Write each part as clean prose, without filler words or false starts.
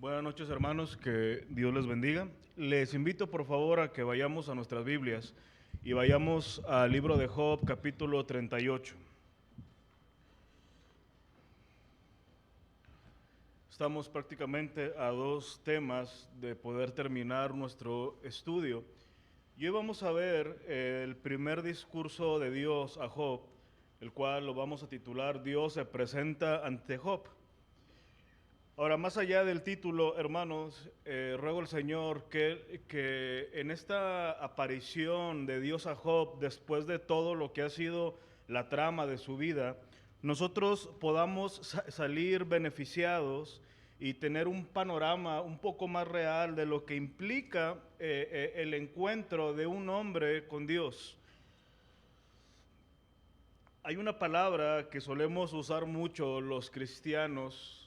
Buenas noches, hermanos, que Dios les bendiga. Les invito por favor a que vayamos a nuestras Biblias y vayamos al libro de Job, capítulo 38. Estamos prácticamente a dos temas de poder terminar nuestro estudio. Y hoy vamos a ver el primer discurso de Dios a Job, el cual lo vamos a titular Dios se presenta ante Job. Ahora, más allá del título, hermanos, ruego al Señor que en esta aparición de Dios a Job, después de todo lo que ha sido la trama de su vida, nosotros podamos salir beneficiados y tener un panorama un poco más real de lo que implica el encuentro de un hombre con Dios. Hay una palabra que solemos usar mucho los cristianos,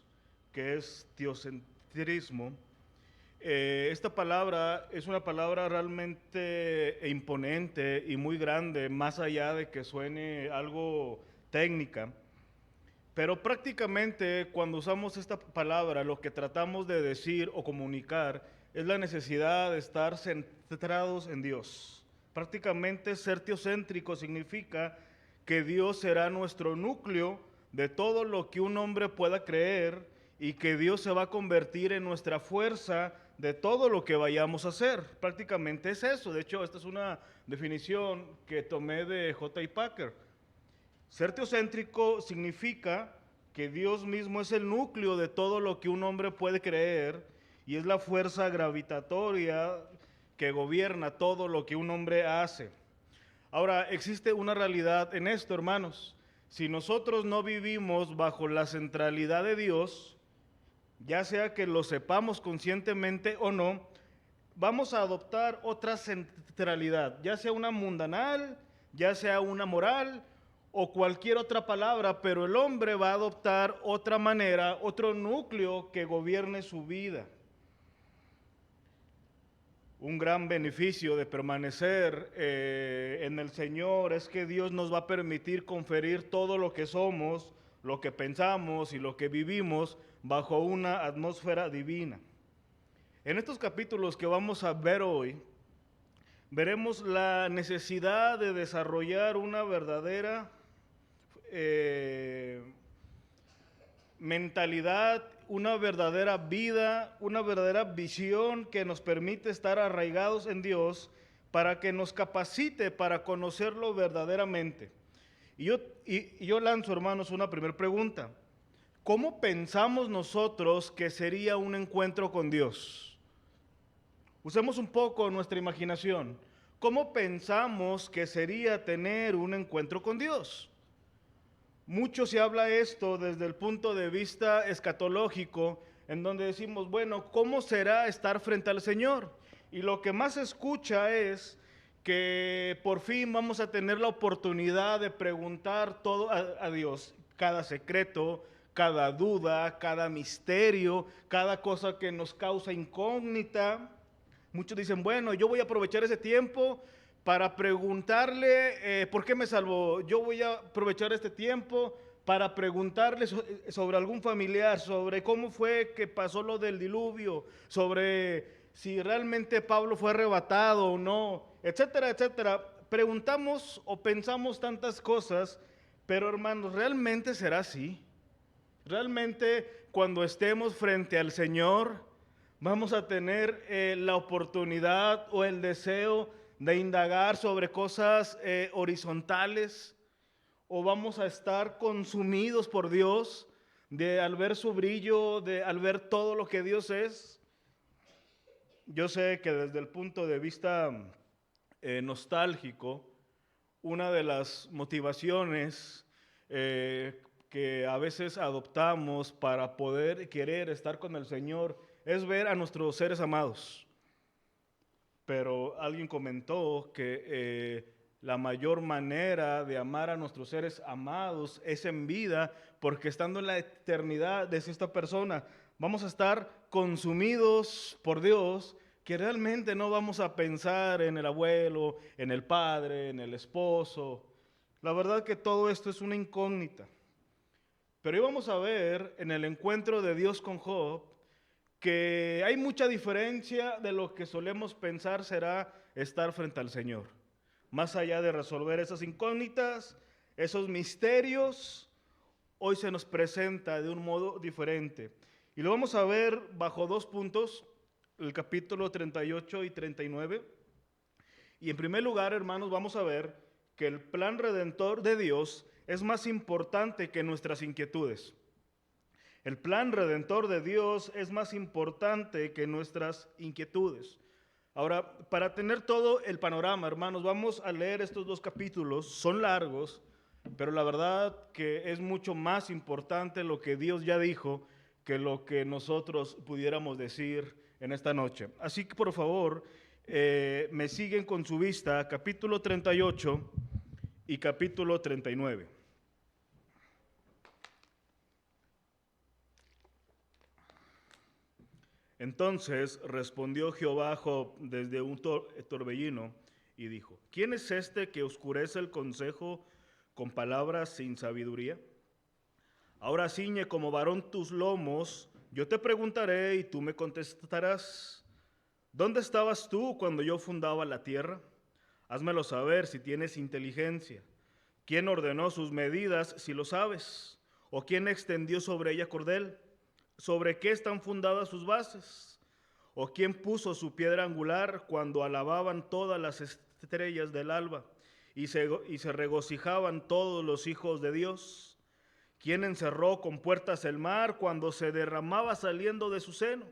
que es teocentrismo. Esta palabra es una palabra realmente imponente y muy grande, más allá de que suene algo técnica. Pero prácticamente cuando usamos esta palabra, lo que tratamos de decir o comunicar es la necesidad de estar centrados en Dios. Prácticamente ser teocéntrico significa que Dios será nuestro núcleo de todo lo que un hombre pueda creer, y que Dios se va a convertir en nuestra fuerza de todo lo que vayamos a hacer. Prácticamente es eso. De hecho, esta es una definición que tomé de J.I. Packer. Ser teocéntrico significa que Dios mismo es el núcleo de todo lo que un hombre puede creer y es la fuerza gravitatoria que gobierna todo lo que un hombre hace. Ahora, existe una realidad en esto, hermanos. Si nosotros no vivimos bajo la centralidad de Dios, ya sea que lo sepamos conscientemente o no, vamos a adoptar otra centralidad, ya sea una mundanal, ya sea una moral o cualquier otra palabra, pero el hombre va a adoptar otra manera, otro núcleo que gobierne su vida. Un gran beneficio de permanecer en el Señor es que Dios nos va a permitir conferir todo lo que somos, lo que pensamos y lo que vivimos bajo una atmósfera divina. En estos capítulos que vamos a ver hoy, veremos la necesidad de desarrollar una verdadera mentalidad, una verdadera vida, una verdadera visión que nos permite estar arraigados en Dios para que nos capacite para conocerlo verdaderamente. Y yo lanzo, hermanos, una primera pregunta. ¿Cómo pensamos nosotros que sería un encuentro con Dios? Usemos un poco nuestra imaginación. ¿Cómo pensamos que sería tener un encuentro con Dios? Mucho se habla esto desde el punto de vista escatológico, en donde decimos, bueno, ¿cómo será estar frente al Señor? Y lo que más se escucha es que por fin vamos a tener la oportunidad de preguntar todo a Dios, cada secreto, cada duda, cada misterio, cada cosa que nos causa incógnita. Muchos dicen, bueno, yo voy a aprovechar ese tiempo para preguntarle por qué me salvó. Yo voy a aprovechar este tiempo para preguntarle sobre algún familiar, sobre cómo fue que pasó lo del diluvio, sobre si realmente Pablo fue arrebatado o no, etcétera, etcétera. Preguntamos o pensamos tantas cosas, pero hermanos, ¿realmente será así? Realmente cuando estemos frente al Señor vamos a tener la oportunidad o el deseo de indagar sobre cosas horizontales, o vamos a estar consumidos por Dios al ver su brillo, al ver todo lo que Dios es. Yo sé que desde el punto de vista nostálgico, una de las motivaciones que a veces adoptamos para poder querer estar con el Señor es ver a nuestros seres amados. Pero alguien comentó que la mayor manera de amar a nuestros seres amados es en vida, porque estando en la eternidad de esta persona, vamos a estar consumidos por Dios, que realmente no vamos a pensar en el abuelo, en el padre, en el esposo. La verdad que todo esto es una incógnita. Pero hoy vamos a ver en el encuentro de Dios con Job que hay mucha diferencia de lo que solemos pensar será estar frente al Señor. Más allá de resolver esas incógnitas, esos misterios, hoy se nos presenta de un modo diferente. Y lo vamos a ver bajo dos puntos, el capítulo 38 y 39. Y en primer lugar, hermanos, vamos a ver que el plan redentor de Dios es más importante que nuestras inquietudes. El plan redentor de Dios es más importante que nuestras inquietudes. Ahora, para tener todo el panorama, hermanos, vamos a leer estos dos capítulos. Son largos, pero la verdad que es mucho más importante lo que Dios ya dijo que lo que nosotros pudiéramos decir en esta noche. Así que, por favor, me siguen con su vista, capítulo 38 y capítulo 39. Entonces respondió Jehová a Job desde un torbellino y dijo: ¿Quién es este que oscurece el consejo con palabras sin sabiduría? Ahora ciñe como varón tus lomos, yo te preguntaré y tú me contestarás. ¿Dónde estabas tú cuando yo fundaba la tierra? Házmelo saber si tienes inteligencia. ¿Quién ordenó sus medidas, si lo sabes? ¿O quién extendió sobre ella cordel? ¿Sobre qué están fundadas sus bases? ¿O quién puso su piedra angular cuando alababan todas las estrellas del alba y se regocijaban todos los hijos de Dios? ¿Quién encerró con puertas el mar cuando se derramaba saliendo de su seno?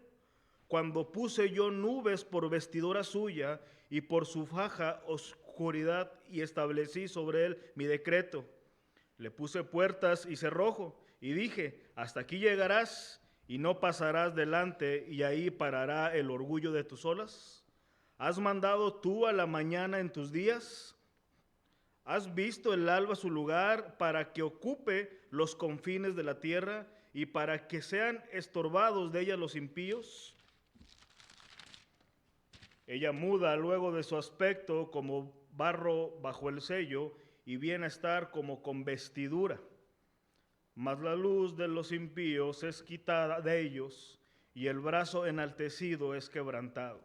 Cuando puse yo nubes por vestidura suya y por su faja oscuridad y establecí sobre él mi decreto. Le puse puertas y cerrojo y dije: hasta aquí llegarás y no pasarás delante, y ahí parará el orgullo de tus olas. ¿Has mandado tú a la mañana en tus días? ¿Has visto el alba su lugar para que ocupe los confines de la tierra y para que sean estorbados de ella los impíos? Ella muda luego de su aspecto como barro bajo el sello y viene a estar como con vestidura. Mas la luz de los impíos es quitada de ellos y el brazo enaltecido es quebrantado.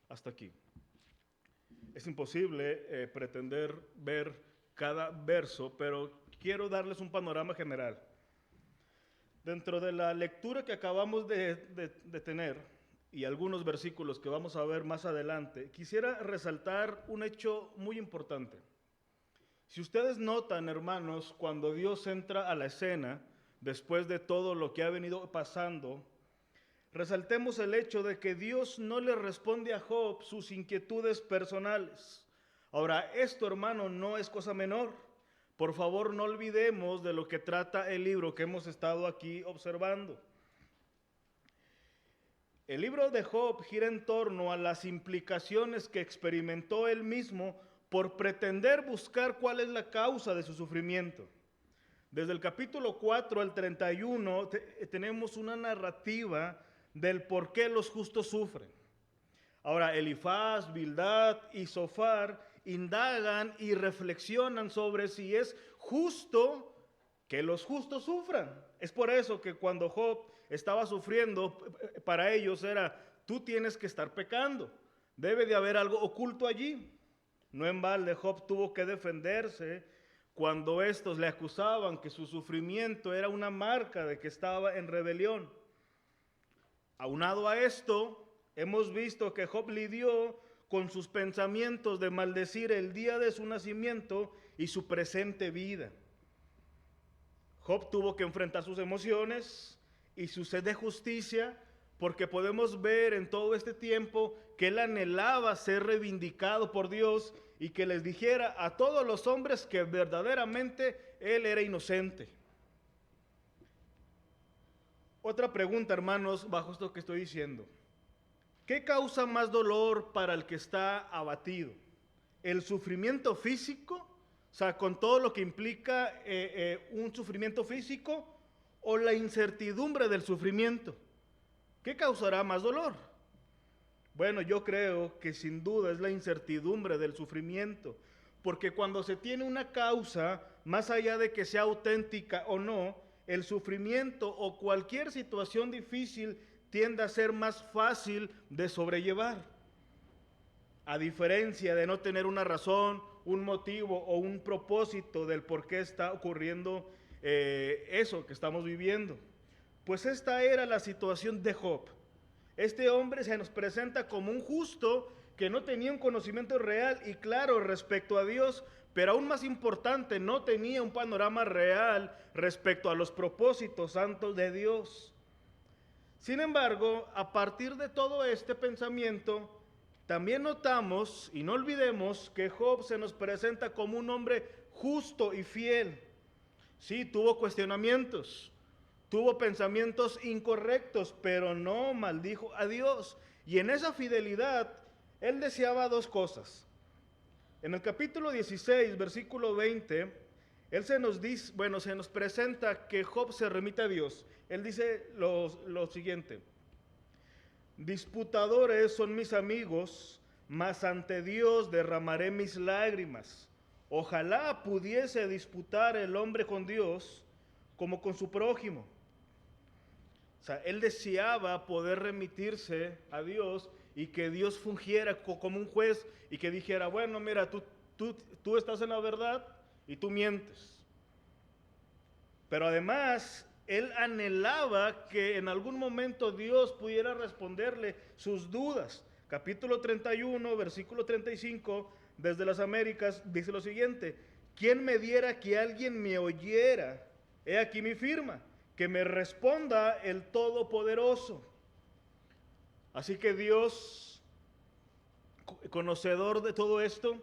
Hasta aquí. Es imposible pretender ver cada verso, pero quiero darles un panorama general. Dentro de la lectura que acabamos de tener y algunos versículos que vamos a ver más adelante, quisiera resaltar un hecho muy importante. Si ustedes notan, hermanos, cuando Dios entra a la escena, después de todo lo que ha venido pasando, resaltemos el hecho de que Dios no le responde a Job sus inquietudes personales. Ahora, esto, hermano, no es cosa menor. Por favor, no olvidemos de lo que trata el libro que hemos estado aquí observando. El libro de Job gira en torno a las implicaciones que experimentó él mismo por pretender buscar cuál es la causa de su sufrimiento. Desde el capítulo 4 al 31 tenemos una narrativa del por qué los justos sufren. Ahora, Elifaz, Bildad y Zofar indagan y reflexionan sobre si es justo que los justos sufran. Es por eso que cuando Job estaba sufriendo, para ellos era: tú tienes que estar pecando, debe de haber algo oculto allí. No en balde Job tuvo que defenderse cuando estos le acusaban que su sufrimiento era una marca de que estaba en rebelión. Aunado a esto, hemos visto que Job lidió con sus pensamientos de maldecir el día de su nacimiento y su presente vida. Job tuvo que enfrentar sus emociones y su sed de justicia, porque podemos ver en todo este tiempo que él anhelaba ser reivindicado por Dios y que les dijera a todos los hombres que verdaderamente él era inocente. Otra pregunta, hermanos, bajo esto que estoy diciendo: ¿qué causa más dolor para el que está abatido? ¿El sufrimiento físico? O sea, con todo lo que implica un sufrimiento físico, o la incertidumbre del sufrimiento. ¿Qué causará más dolor? Bueno, yo creo que sin duda es la incertidumbre del sufrimiento, porque cuando se tiene una causa, más allá de que sea auténtica o no, el sufrimiento o cualquier situación difícil tiende a ser más fácil de sobrellevar. A diferencia de no tener una razón, un motivo o un propósito del por qué está ocurriendo eso que estamos viviendo. Pues esta era la situación de Job. Este hombre se nos presenta como un justo que no tenía un conocimiento real y claro respecto a Dios, pero aún más importante, no tenía un panorama real respecto a los propósitos santos de Dios. Sin embargo, a partir de todo este pensamiento, también notamos y no olvidemos que Job se nos presenta como un hombre justo y fiel. Sí, tuvo cuestionamientos, tuvo pensamientos incorrectos, pero no maldijo a Dios. Y en esa fidelidad, él deseaba dos cosas. En el capítulo 16, versículo 20, él se nos presenta que Job se remite a Dios. Él dice lo siguiente: disputadores son mis amigos, mas ante Dios derramaré mis lágrimas. Ojalá pudiese disputar el hombre con Dios como con su prójimo. O sea, él deseaba poder remitirse a Dios y que Dios fungiera como un juez y que dijera, bueno, mira, tú estás en la verdad y tú mientes. Pero además, él anhelaba que en algún momento Dios pudiera responderle sus dudas. Capítulo 31, versículo 35, desde las Américas, dice lo siguiente: ¿quién me diera que alguien me oyera? He aquí mi firma, que me responda el Todopoderoso. Así que Dios, conocedor de todo esto,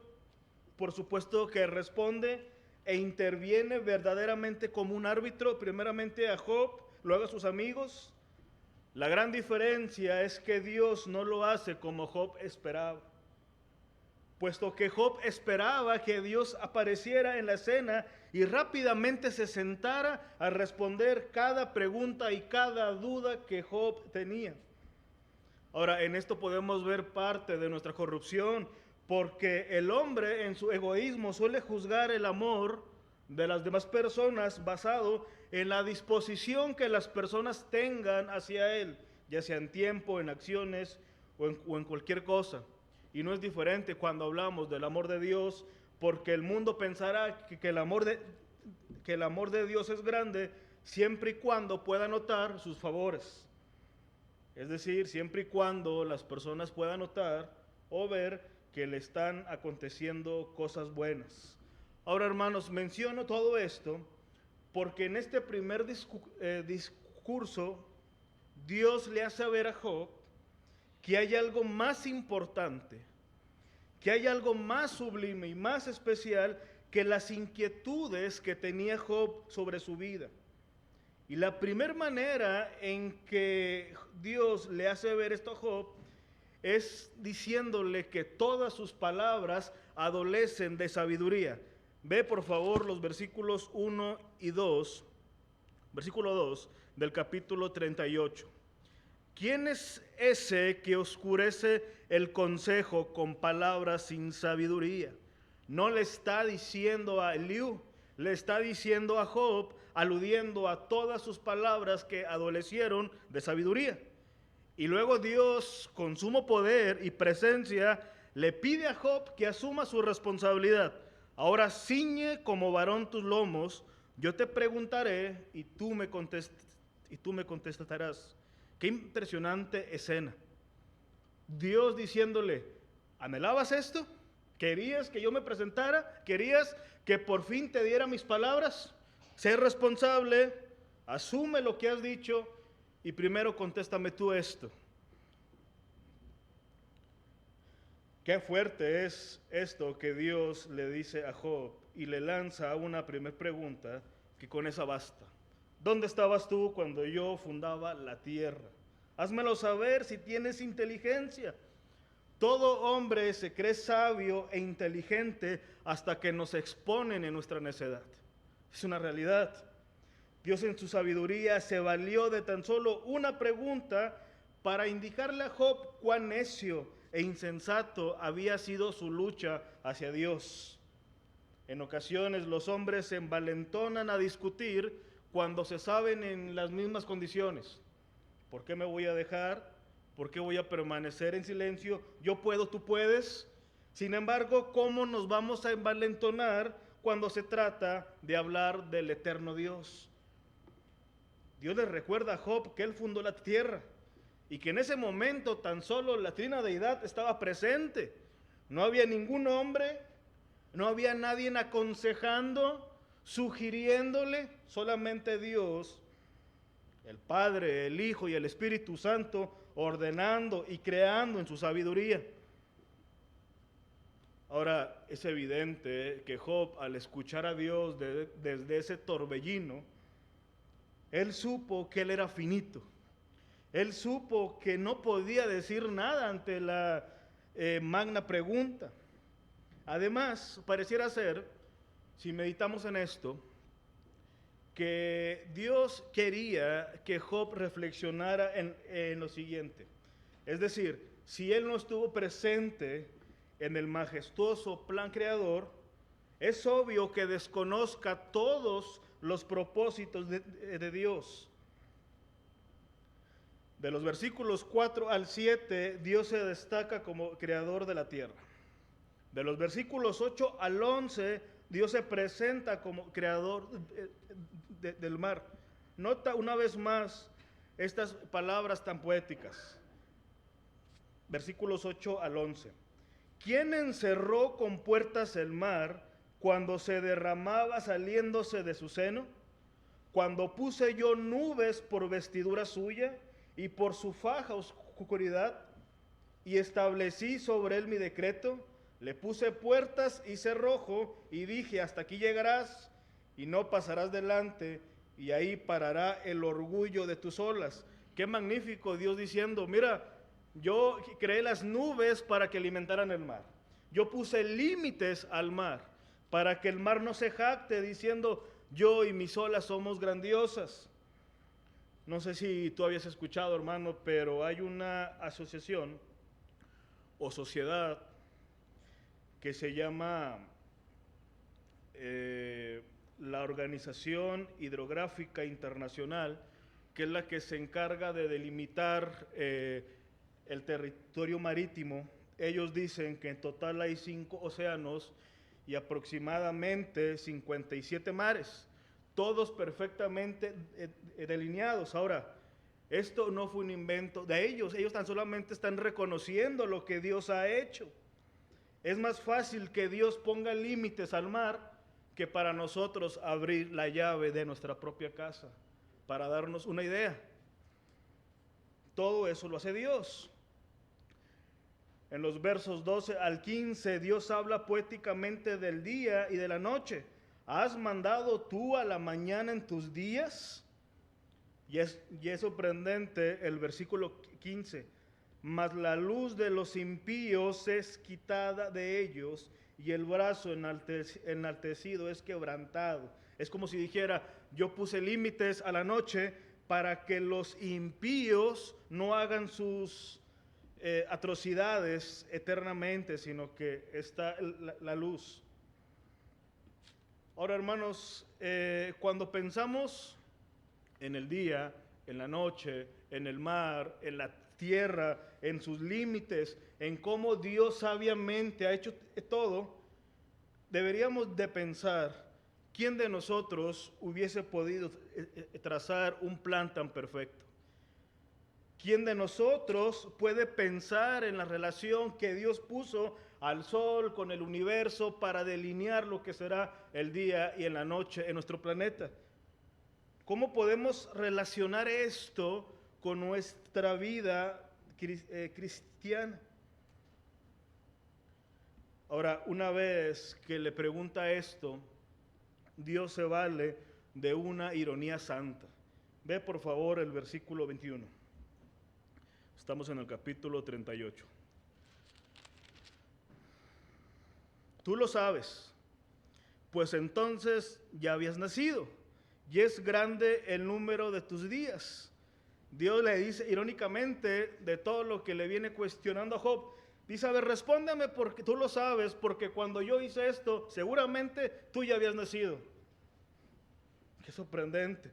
por supuesto que responde e interviene verdaderamente como un árbitro, primeramente a Job, luego a sus amigos. La gran diferencia es que Dios no lo hace como Job esperaba, puesto que Job esperaba que Dios apareciera en la escena y rápidamente se sentara a responder cada pregunta y cada duda que Job tenía. Ahora, en esto podemos ver parte de nuestra corrupción, porque el hombre en su egoísmo suele juzgar el amor de las demás personas basado en la disposición que las personas tengan hacia él, ya sea en tiempo, en acciones o en cualquier cosa. Y no es diferente cuando hablamos del amor de Dios, porque el mundo pensará que el amor de Dios es grande siempre y cuando pueda notar sus favores. Es decir, siempre y cuando las personas puedan notar o ver que le están aconteciendo cosas buenas. Ahora, hermanos, menciono todo esto porque en este primer discurso Dios le hace ver a Job que hay algo más importante, que hay algo más sublime y más especial que las inquietudes que tenía Job sobre su vida. Y la primera manera en que Dios le hace ver esto a Job es diciéndole que todas sus palabras adolecen de sabiduría. Ve por favor los versículos 1 y 2, versículo 2 del capítulo 38. ¿Quién es ese que oscurece el consejo con palabras sin sabiduría? No le está diciendo a Eliú, le está diciendo a Job, aludiendo a todas sus palabras que adolecieron de sabiduría. Y luego Dios, con sumo poder y presencia, le pide a Job que asuma su responsabilidad. Ahora ciñe como varón tus lomos, yo te preguntaré y tú me contestarás. Qué impresionante escena. Dios diciéndole, ¿anhelabas esto? ¿Querías que yo me presentara? ¿Querías que por fin te diera mis palabras? Sé responsable, asume lo que has dicho y primero contéstame tú esto. Qué fuerte es esto que Dios le dice a Job y le lanza una primera pregunta que con esa basta. ¿Dónde estabas tú cuando yo fundaba la tierra? Házmelo saber si tienes inteligencia. Todo hombre se cree sabio e inteligente hasta que nos exponen en nuestra necedad. Es una realidad. Dios en su sabiduría se valió de tan solo una pregunta para indicarle a Job cuán necio e insensato había sido su lucha hacia Dios. En ocasiones los hombres se envalentonan a discutir cuando se saben en las mismas condiciones. ¿Por qué me voy a dejar? ¿Por qué voy a permanecer en silencio? Yo puedo, tú puedes. Sin embargo, ¿cómo nos vamos a envalentonar cuando se trata de hablar del eterno Dios? Dios le recuerda a Job que él fundó la tierra y que en ese momento tan solo la trina deidad estaba presente. No había ningún hombre, no había nadie aconsejando, sugiriéndole, solamente Dios, el Padre, el Hijo y el Espíritu Santo, ordenando y creando en su sabiduría. Ahora, es evidente que Job, al escuchar a Dios desde ese torbellino, él supo que él era finito. Él supo que no podía decir nada ante la magna pregunta. Además, pareciera ser, si meditamos en esto, que Dios quería que Job reflexionara en lo siguiente. Es decir, si él no estuvo presente en el majestuoso plan creador, es obvio que desconozca todos los propósitos de Dios. De los versículos 4 al 7, Dios se destaca como creador de la tierra. De los versículos 8 al 11, Dios se presenta como creador del mar. Nota una vez más estas palabras tan poéticas. Versículos 8 al 11. ¿Quién encerró con puertas el mar cuando se derramaba saliéndose de su seno? Cuando puse yo nubes por vestidura suya y por su faja oscuridad, y establecí sobre él mi decreto, le puse puertas y cerrojo, y dije, hasta aquí llegarás, y no pasarás delante, y ahí parará el orgullo de tus olas. Qué magnífico Dios diciendo, mira, yo creé las nubes para que alimentaran el mar. Yo puse límites al mar, para que el mar no se jacte diciendo, yo y mis olas somos grandiosas. No sé si tú habías escuchado, hermano, pero hay una asociación o sociedad que se llama la Organización Hidrográfica Internacional, que es la que se encarga de delimitar el territorio marítimo. Ellos dicen que en total hay 5 océanos y aproximadamente 57 mares, todos perfectamente delineados. Ahora, esto no fue un invento de ellos tan solamente están reconociendo lo que Dios ha hecho. Es más fácil que Dios ponga límites al mar que para nosotros abrir la llave de nuestra propia casa, para darnos una idea. Todo eso lo hace Dios. En los versos 12 al 15, Dios habla poéticamente del día y de la noche. ¿Has mandado tú a la mañana en tus días? Y es sorprendente el versículo 15. Mas la luz de los impíos es quitada de ellos, y el brazo enaltecido es quebrantado. Es como si dijera, yo puse límites a la noche para que los impíos no hagan sus atrocidades eternamente, sino que está la luz. Ahora, hermanos, cuando pensamos en el día, en la noche, en el mar, en la tierra, en sus límites, en cómo Dios sabiamente ha hecho todo, deberíamos de pensar, ¿quién de nosotros hubiese podido trazar un plan tan perfecto? ¿Quién de nosotros puede pensar en la relación que Dios puso al sol con el universo para delinear lo que será el día y en la noche en nuestro planeta? ¿Cómo podemos relacionar esto con nuestra vida cristiana? Ahora, una vez que le pregunta esto, Dios se vale de una ironía santa. Ve por favor el versículo 21. Estamos en el capítulo 38. Tú lo sabes, pues entonces ya habías nacido, y es grande el número de tus días. Dios le dice irónicamente de todo lo que le viene cuestionando a Job. Dice, a ver, respóndeme porque tú lo sabes, porque cuando yo hice esto, seguramente tú ya habías nacido. Qué sorprendente.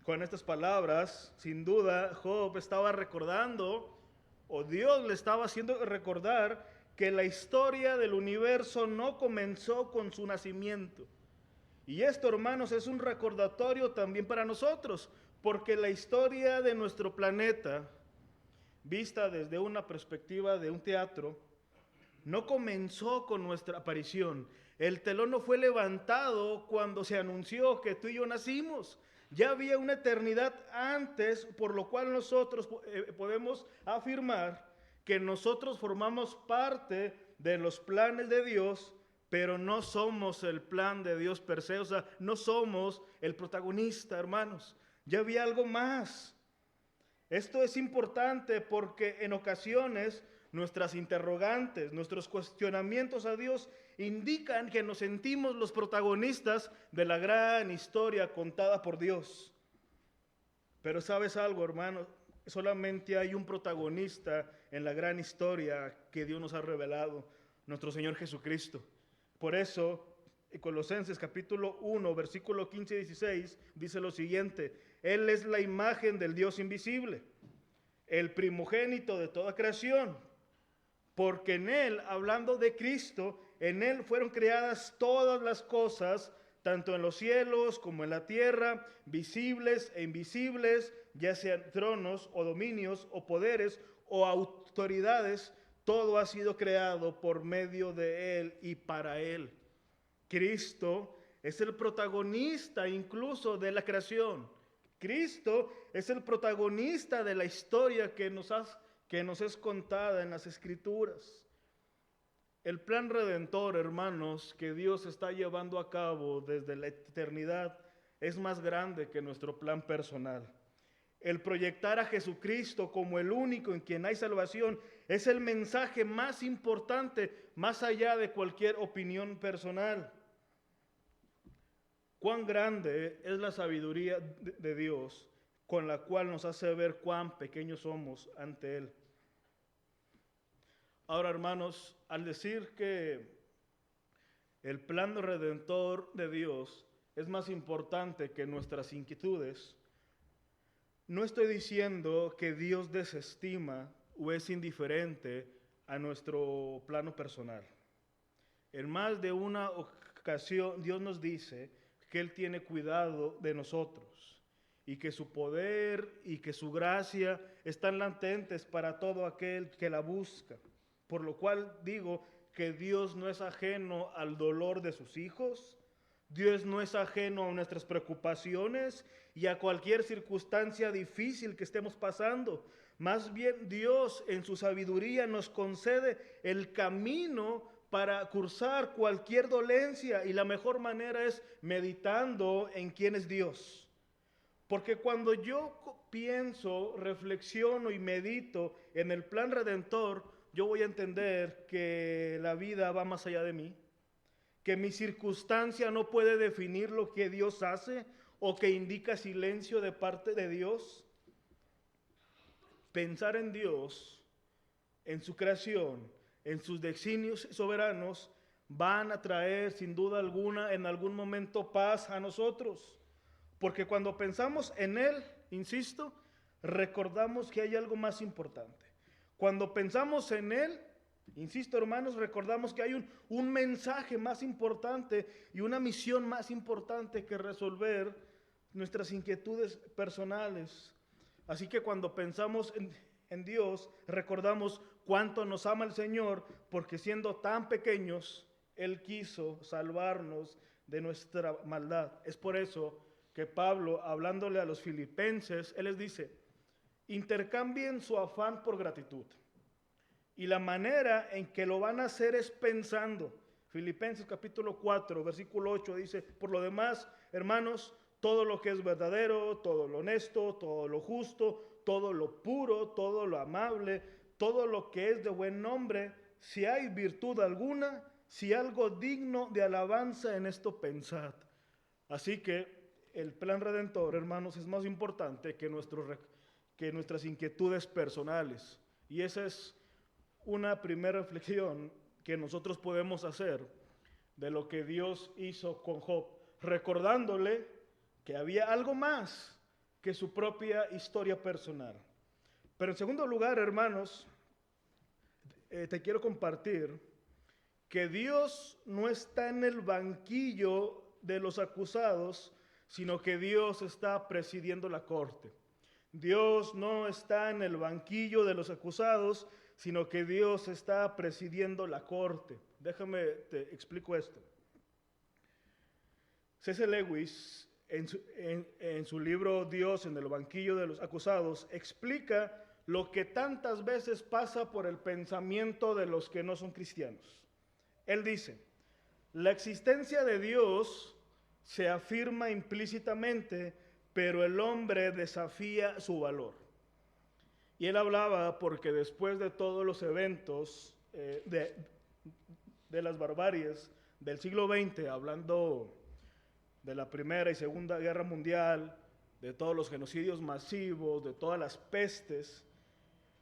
Con estas palabras, sin duda, Job estaba recordando, o Dios le estaba haciendo recordar, que la historia del universo no comenzó con su nacimiento. Y esto, hermanos, es un recordatorio también para nosotros, porque la historia de nuestro planeta, vista desde una perspectiva de un teatro, no comenzó con nuestra aparición. El telón no fue levantado cuando se anunció que tú y yo nacimos. Ya había una eternidad antes, por lo cual nosotros podemos afirmar que nosotros formamos parte de los planes de Dios, pero no somos el plan de Dios per se, o sea, no somos el protagonista, hermanos. Ya había algo más. Esto es importante porque en ocasiones nuestras interrogantes, nuestros cuestionamientos a Dios indican que nos sentimos los protagonistas de la gran historia contada por Dios. Pero ¿sabes algo, hermano? Solamente hay un protagonista en la gran historia que Dios nos ha revelado, nuestro Señor Jesucristo. Por eso, en Colosenses capítulo 1, versículo 15 y 16, dice lo siguiente: Él es la imagen del Dios invisible, el primogénito de toda creación, porque en Él, hablando de Cristo, en Él fueron creadas todas las cosas, tanto en los cielos como en la tierra, visibles e invisibles, ya sean tronos o dominios o poderes o autoridades, todo ha sido creado por medio de Él y para Él. Cristo es el protagonista incluso de la creación. Cristo es el protagonista de la historia que nos es contada en las Escrituras. El plan redentor, hermanos, que Dios está llevando a cabo desde la eternidad es más grande que nuestro plan personal. El proyectar a Jesucristo como el único en quien hay salvación es el mensaje más importante, más allá de cualquier opinión personal. Cuán grande es la sabiduría de Dios, con la cual nos hace ver cuán pequeños somos ante Él. Ahora, hermanos, al decir que el plan redentor de Dios es más importante que nuestras inquietudes, no estoy diciendo que Dios desestima o es indiferente a nuestro plano personal. En más de una ocasión, Dios nos dice que Él tiene cuidado de nosotros y que su poder y que su gracia están latentes para todo aquel que la busca. Por lo cual digo que Dios no es ajeno al dolor de sus hijos, Dios no es ajeno a nuestras preocupaciones y a cualquier circunstancia difícil que estemos pasando. Más bien Dios en su sabiduría nos concede el camino para cursar cualquier dolencia, y la mejor manera es meditando en quién es Dios. Porque cuando yo pienso, reflexiono y medito en el plan redentor, yo voy a entender que la vida va más allá de mí, que mi circunstancia no puede definir lo que Dios hace o que indica silencio de parte de Dios. Pensar en Dios, en su creación, en sus designios soberanos, van a traer sin duda alguna en algún momento paz a nosotros. Porque cuando pensamos en Él, insisto, recordamos que hay algo más importante. Cuando pensamos en Él, insisto, hermanos, recordamos que hay un mensaje más importante y una misión más importante que resolver nuestras inquietudes personales. Así que cuando pensamos en Dios, recordamos cuánto nos ama el Señor, porque siendo tan pequeños, Él quiso salvarnos de nuestra maldad. Es por eso que Pablo, hablándole a los filipenses, él les dice: intercambien su afán por gratitud. Y la manera en que lo van a hacer es pensando. Filipenses capítulo 4, versículo 8 dice: por lo demás, hermanos, todo lo que es verdadero, todo lo honesto, todo lo justo, todo lo puro, todo lo amable, todo lo que es de buen nombre, si hay virtud alguna, si algo digno de alabanza, en esto pensad. Así que el plan redentor, hermanos, es más importante que nuestras inquietudes personales. Y esa es una primera reflexión que nosotros podemos hacer de lo que Dios hizo con Job, recordándole que había algo más que su propia historia personal. Pero en segundo lugar, hermanos, te quiero compartir que Dios no está en el banquillo de los acusados, sino que Dios está presidiendo la corte. Dios no está en el banquillo de los acusados, sino que Dios está presidiendo la corte. Déjame, te explico esto. C.S. Lewis, en su libro Dios en el banquillo de los acusados, explica lo que tantas veces pasa por el pensamiento de los que no son cristianos. Él dice, la existencia de Dios se afirma implícitamente, pero el hombre desafía su valor. Y él hablaba porque después de todos los eventos de las barbaries del siglo XX, hablando de la Primera y Segunda Guerra Mundial, de todos los genocidios masivos, de todas las pestes,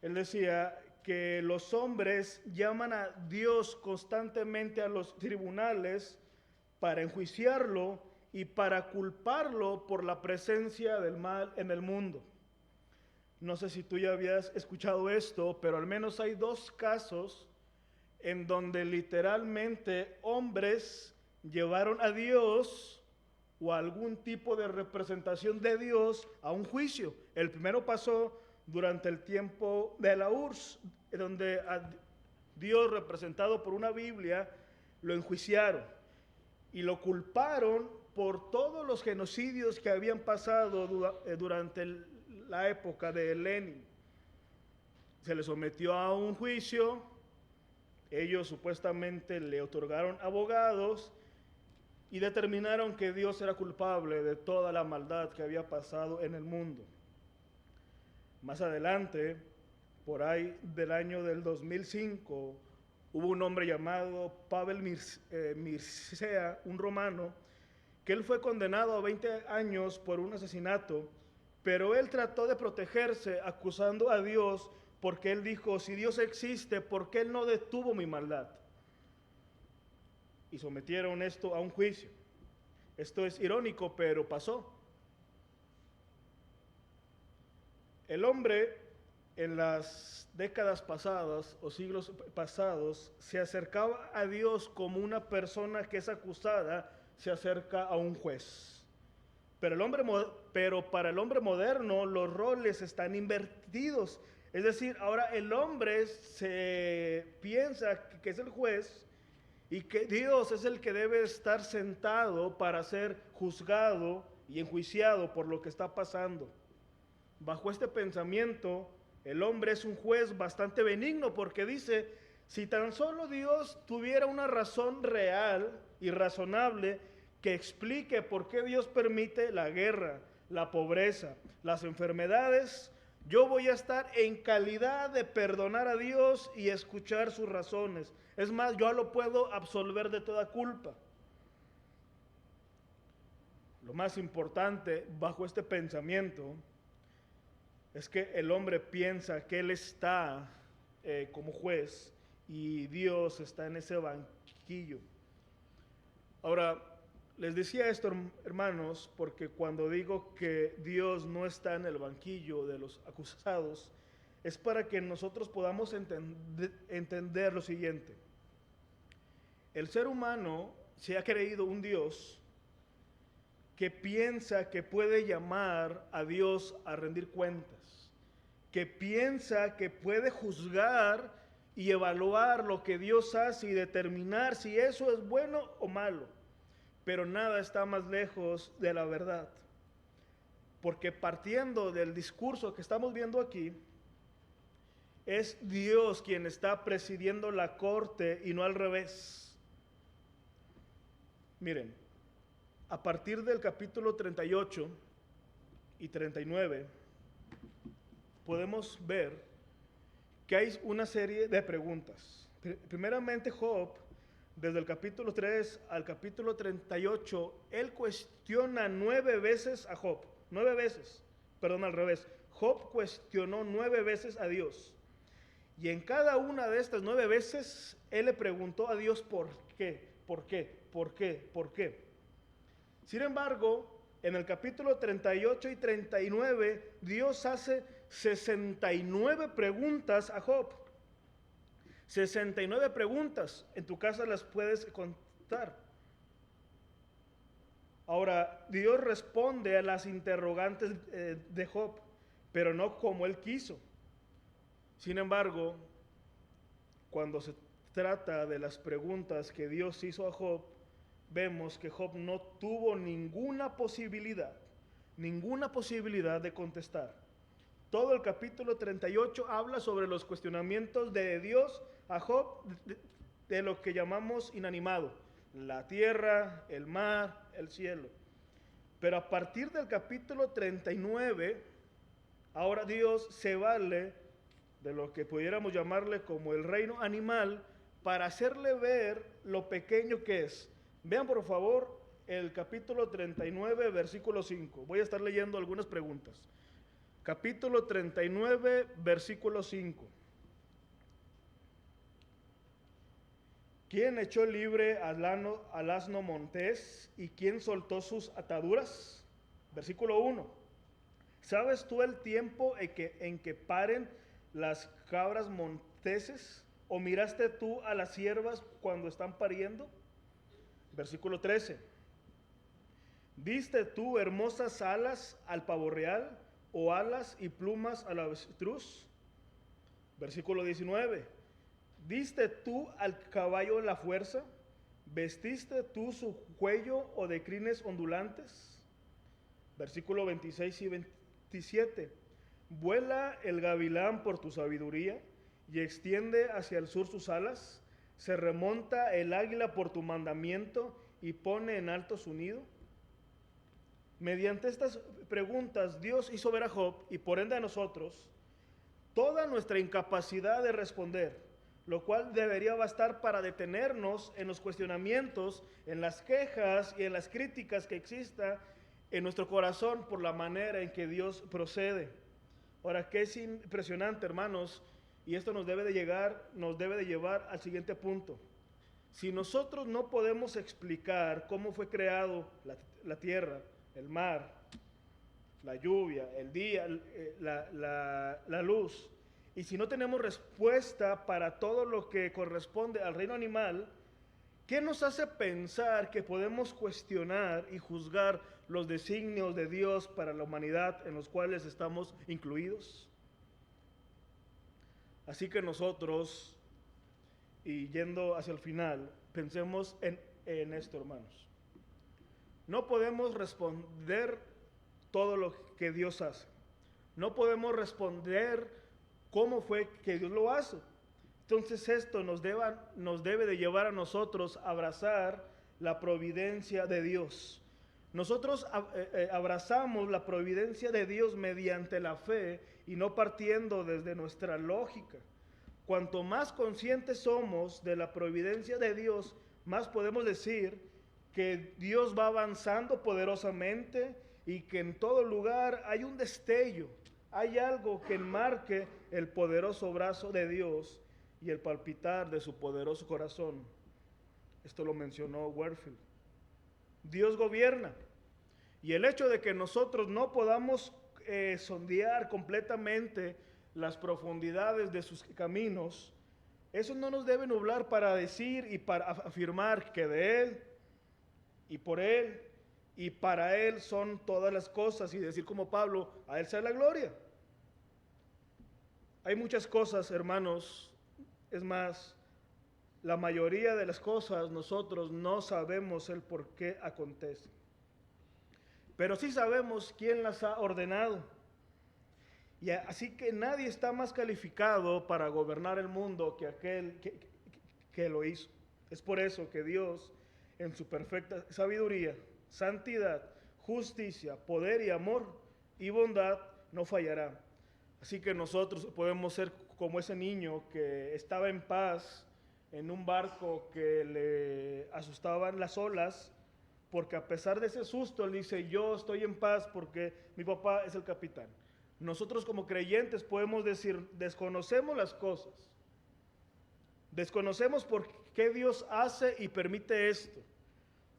él decía que los hombres llaman a Dios constantemente a los tribunales para enjuiciarlo y para culparlo por la presencia del mal en el mundo. No sé si tú ya habías escuchado esto, pero al menos hay dos casos en donde literalmente hombres llevaron a Dios o a algún tipo de representación de Dios a un juicio. El primero pasó durante el tiempo de la URSS, donde a Dios, representado por una Biblia, lo enjuiciaron y lo culparon por todos los genocidios que habían pasado durante la época de Lenin. Se le sometió a un juicio, ellos supuestamente le otorgaron abogados y determinaron que Dios era culpable de toda la maldad que había pasado en el mundo. Más adelante, por ahí del año del 2005, hubo un hombre llamado Pavel Mircea, un romano, que él fue condenado a 20 años por un asesinato, pero él trató de protegerse acusando a Dios porque él dijo, si Dios existe, ¿por qué él no detuvo mi maldad? Y sometieron esto a un juicio. Esto es irónico, pero pasó. El hombre en las décadas pasadas o siglos pasados se acercaba a Dios como una persona que es acusada se acerca a un juez. Pero para el hombre moderno los roles están invertidos. Es decir, ahora el hombre se piensa que es el juez y que Dios es el que debe estar sentado para ser juzgado y enjuiciado por lo que está pasando. Bajo este pensamiento, el hombre es un juez bastante benigno porque dice, si tan solo Dios tuviera una razón real y razonable que explique por qué Dios permite la guerra, la pobreza, las enfermedades, yo voy a estar en calidad de perdonar a Dios y escuchar sus razones. Es más, yo lo puedo absolver de toda culpa. Lo más importante bajo este pensamiento es que el hombre piensa que él está como juez y Dios está en ese banquillo. Ahora, les decía esto, hermanos, porque cuando digo que Dios no está en el banquillo de los acusados, es para que nosotros podamos entender lo siguiente. El ser humano se ha creído un Dios que piensa que puede llamar a Dios a rendir cuentas, que piensa que puede juzgar y evaluar lo que Dios hace y determinar si eso es bueno o malo. Pero nada está más lejos de la verdad. Porque partiendo del discurso que estamos viendo aquí, es Dios quien está presidiendo la corte y no al revés. Miren, a partir del capítulo 38 y 39, podemos ver que hay una serie de preguntas. Primeramente, Job, desde el capítulo 3 al capítulo 38, él cuestiona 9 veces a Job. 9 veces, perdón, al revés. Job cuestionó 9 veces a Dios. Y en cada una de estas 9 veces, él le preguntó a Dios por qué, por qué, por qué, por qué. Sin embargo, en el capítulo 38 y 39, Dios hace 69 preguntas a Job. 69 preguntas, en tu casa las puedes contar. Ahora, Dios responde a las interrogantes de Job, pero no como él quiso. Sin embargo, cuando se trata de las preguntas que Dios hizo a Job, vemos que Job no tuvo ninguna posibilidad de contestar. Todo el capítulo 38 habla sobre los cuestionamientos de Dios a Job de lo que llamamos inanimado, la tierra, el mar, el cielo. Pero a partir del capítulo 39, ahora Dios se vale de lo que pudiéramos llamarle como el reino animal para hacerle ver lo pequeño que es. Vean por favor el capítulo 39, versículo 5. Voy a estar leyendo algunas preguntas. Capítulo 39, versículo 5. ¿Quién echó libre al asno montés y quién soltó sus ataduras? Versículo 1. ¿Sabes tú el tiempo en que paren las cabras monteses? ¿O miraste tú a las ciervas cuando están pariendo? Versículo 13. ¿Diste tú hermosas alas al pavo real o alas y plumas al avestruz? Versículo 19. ¿Diste tú al caballo la fuerza? ¿Vestiste tú su cuello o de crines ondulantes? Versículo 26 y 27. ¿Vuela el gavilán por tu sabiduría y extiende hacia el sur sus alas? ¿Se remonta el águila por tu mandamiento y pone en alto su nido? Mediante estas preguntas Dios hizo ver a Job y por ende a nosotros toda nuestra incapacidad de responder, lo cual debería bastar para detenernos en los cuestionamientos, en las quejas y en las críticas que exista en nuestro corazón por la manera en que Dios procede. Ahora, qué es impresionante, hermanos, y esto nos debe de llevar al siguiente punto. Si nosotros no podemos explicar cómo fue creado la tierra, el mar, la lluvia, el día, la luz, y si no tenemos respuesta para todo lo que corresponde al reino animal, ¿qué nos hace pensar que podemos cuestionar y juzgar los designios de Dios para la humanidad en los cuales estamos incluidos? Así que nosotros, y yendo hacia el final, pensemos en esto, hermanos. No podemos responder todo lo que Dios hace. No podemos responder cómo fue que Dios lo hace. Entonces esto nos debe de llevar a nosotros a abrazar la providencia de Dios. Nosotros abrazamos la providencia de Dios mediante la fe y no partiendo desde nuestra lógica. Cuanto más conscientes somos de la providencia de Dios, más podemos decir que Dios va avanzando poderosamente y que en todo lugar hay un destello, hay algo que enmarque el poderoso brazo de Dios y el palpitar de su poderoso corazón. Esto lo mencionó Warfield. Dios gobierna, y el hecho de que nosotros no podamos sondear completamente las profundidades de sus caminos, eso no nos debe nublar para decir y para afirmar que de Él y por Él y para Él son todas las cosas, y decir como Pablo, a Él sea la gloria. Hay muchas cosas, hermanos, es más, la mayoría de las cosas nosotros no sabemos el por qué acontecen, pero sí sabemos quién las ha ordenado. Y así que nadie está más calificado para gobernar el mundo que aquel que lo hizo. Es por eso que Dios, en su perfecta sabiduría, santidad, justicia, poder y amor y bondad, no fallará. Así que nosotros podemos ser como ese niño que estaba en paz en un barco que le asustaban las olas, porque a pesar de ese susto él dice, yo estoy en paz porque mi papá es el capitán. Nosotros como creyentes podemos decir, desconocemos las cosas, desconocemos por qué Dios hace y permite esto,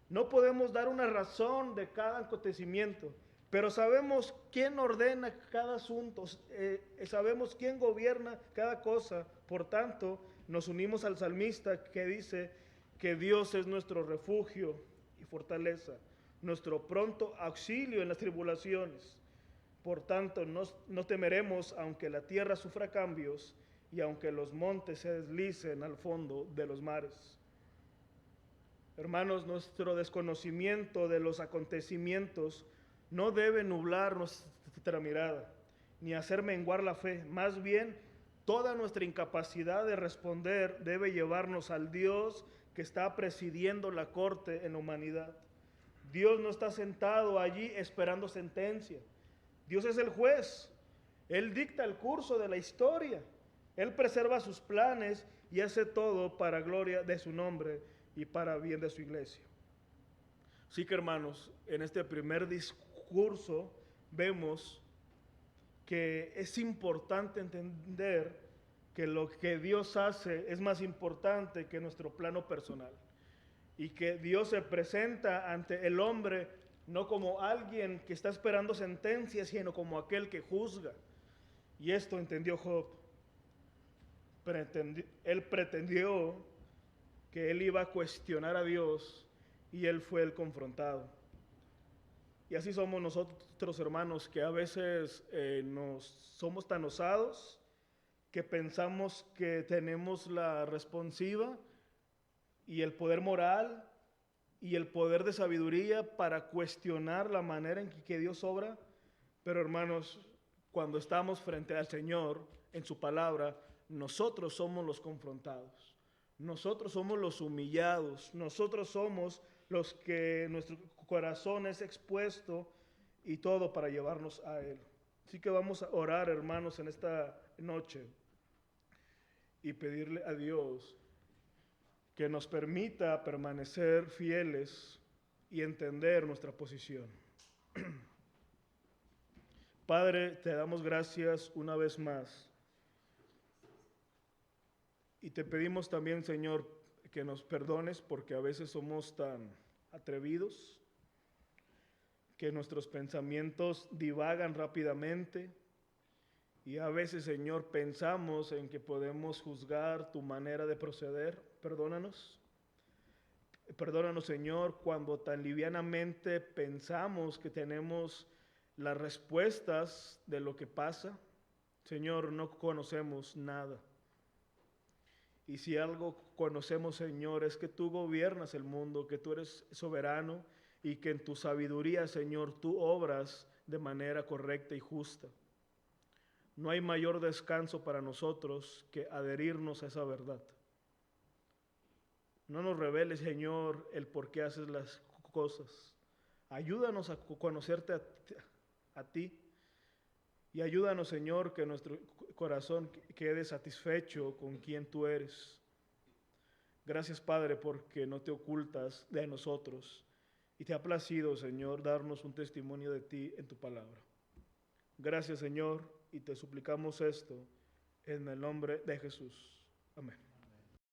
No podemos dar una razón de cada acontecimiento, pero sabemos quién ordena cada asunto, sabemos quién gobierna cada cosa. Por tanto, nos unimos al salmista que dice que Dios es nuestro refugio y fortaleza, nuestro pronto auxilio en las tribulaciones. Por tanto, no temeremos aunque la tierra sufra cambios y aunque los montes se deslicen al fondo de los mares. Hermanos, nuestro desconocimiento de los acontecimientos no debe nublar nuestra mirada, ni hacer menguar la fe. Más bien, toda nuestra incapacidad de responder debe llevarnos al Dios que está presidiendo la corte en la humanidad. Dios no está sentado allí esperando sentencia. Dios es el juez. Él dicta el curso de la historia. Él preserva sus planes y hace todo para gloria de su nombre y para bien de su iglesia. Así que, hermanos, en este primer discurso vemos que es importante entender que lo que Dios hace es más importante que nuestro plano personal, y que Dios se presenta ante el hombre no como alguien que está esperando sentencia, sino como aquel que juzga. Y esto entendió Job. Él pretendió que él iba a cuestionar a Dios, y él fue el confrontado. Y así somos nosotros, hermanos, que a veces somos tan osados que pensamos que tenemos la responsiva y el poder moral y el poder de sabiduría para cuestionar la manera en que Dios obra. Pero, hermanos, cuando estamos frente al Señor en su palabra, nosotros somos los confrontados, nosotros somos los humillados, nosotros somos los que nuestro corazón es expuesto, y todo para llevarnos a Él. Así que vamos a orar, hermanos, en esta noche y pedirle a Dios que nos permita permanecer fieles y entender nuestra posición. Padre, te damos gracias una vez más. Y te pedimos también, Señor, que nos perdones porque a veces somos tan atrevidos, que nuestros pensamientos divagan rápidamente, y a veces, Señor, pensamos en que podemos juzgar tu manera de proceder. Perdónanos. Perdónanos, Señor, cuando tan livianamente pensamos que tenemos las respuestas de lo que pasa. Señor, no conocemos nada. Y si algo conocemos, Señor, es que tú gobiernas el mundo, que tú eres soberano y que en tu sabiduría, Señor, tú obras de manera correcta y justa. No hay mayor descanso para nosotros que adherirnos a esa verdad. No nos reveles, Señor, el por qué haces las cosas. Ayúdanos a conocerte a ti. Y ayúdanos, Señor, que nuestro corazón quede satisfecho con quien tú eres. Gracias, Padre, porque no te ocultas de nosotros y te ha placido, Señor, darnos un testimonio de ti en tu palabra. Gracias, Señor, y te suplicamos esto en el nombre de Jesús. Amén.